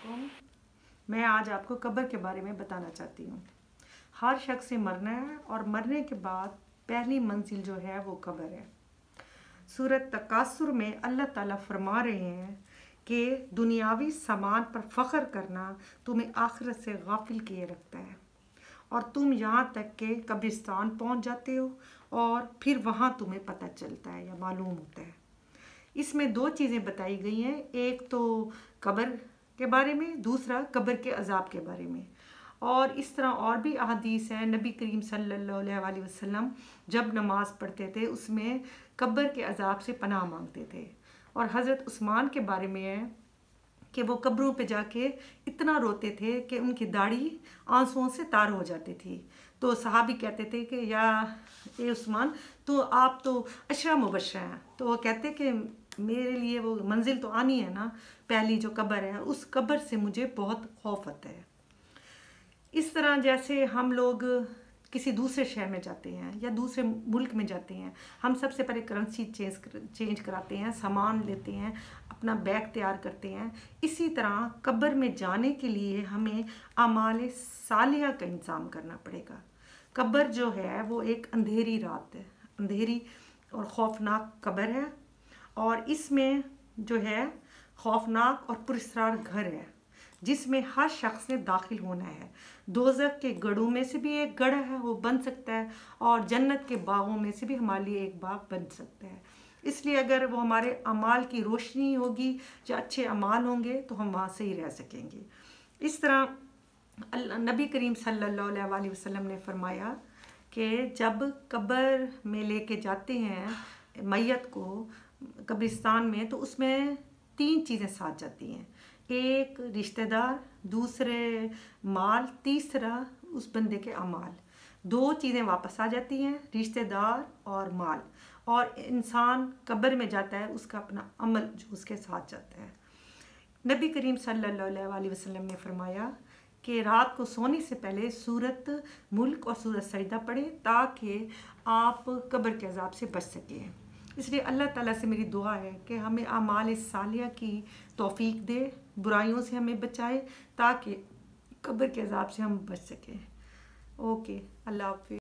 वालेकुम। मैं आज आपको कब्र के बारे में बताना चाहती हूँ। हर शख्स से मरना है और मरने के बाद पहली मंजिल जो है वो कब्र है। सूरत तकासुर में अल्लाह ताला फरमा रहे हैं कि दुनियावी सामान पर फ़ख्र करना तुम्हें आखिरत से गाफिल किए रखता है और तुम यहाँ तक के कब्रिस्तान पहुँच जाते हो और फिर वहाँ तुम्हें पता चलता है या मालूम होता है। इसमें दो चीज़ें बताई गई हैं, एक तो कब्र के बारे में, दूसरा कब्र के अजाब के बारे में। और इस तरह और भी अहादीस हैं। नबी करीम सल्लल्लाहु अलैहि वसल्लम जब नमाज़ पढ़ते थे उसमें कब्र के अजाब से पनाह मांगते थे। और हज़रत उस्मान के बारे में है कि वो कब्रों पे जाके इतना रोते थे कि उनकी दाढ़ी आंसुओं से तार हो जाती थी। तो सहाबी कहते थे कि या ए उस्मान, तो आप तो अशरा मुबशरा हैं। तो वो कहते कि मेरे लिए वो मंजिल तो आनी है ना, पहली जो कब्र है, उस कब्र से मुझे बहुत खौफ आता है। इस तरह जैसे हम लोग किसी दूसरे शहर में जाते हैं या दूसरे मुल्क में जाते हैं, हम सबसे पहले करेंसी चेंज कराते हैं, सामान लेते हैं, अपना बैग तैयार करते हैं। इसी तरह कब्र में जाने के लिए हमें आमाल सालिहा का इंतज़ाम करना पड़ेगा। कब्र जो है वो एक अंधेरी रात है, अंधेरी और ख़ौफनाक कब्र है और इसमें जो है खौफनाक और पुरस्कार घर है जिसमें हर शख्स ने दाखिल होना है। दोज़ख के गढ़ों में से भी एक गढ़ है, वो बन सकता है, और जन्नत के बागों में से भी हमारे लिए एक बाग बन सकता है। इसलिए अगर वो हमारे अमाल की रोशनी होगी या अच्छे अमाल होंगे तो हम वहाँ से ही रह सकेंगे। इस तरह नबी करीम सल्लल्लाहु अलैहि वसल्लम ने फरमाया कि जब कब्र में लेके जाते हैं मैयत को कब्रिस्तान में, तो उसमें तीन चीज़ें साथ जाती हैं। एक रिश्तेदार, दूसरे माल, तीसरा उस बंदे के अमाल। दो चीज़ें वापस आ जाती हैं, रिश्तेदार और माल, और इंसान कब्र में जाता है उसका अपना अमल जो उसके साथ जाता है। नबी करीम सल्लल्लाहु अलैहि वसल्लम ने फरमाया कि रात को सोने से पहले सूरत मुल्क और सूरत सजदा पढ़ें ताकि आप कब्र के अजाब से बच सकें। इसलिए अल्लाह ताला से मेरी दुआ है कि हमें आमाल सालिया की तौफीक दे, बुराइयों से हमें बचाए ताकि कब्र के अजाब से हम बच सकें। ओके, अल्लाह हाफ़िज़।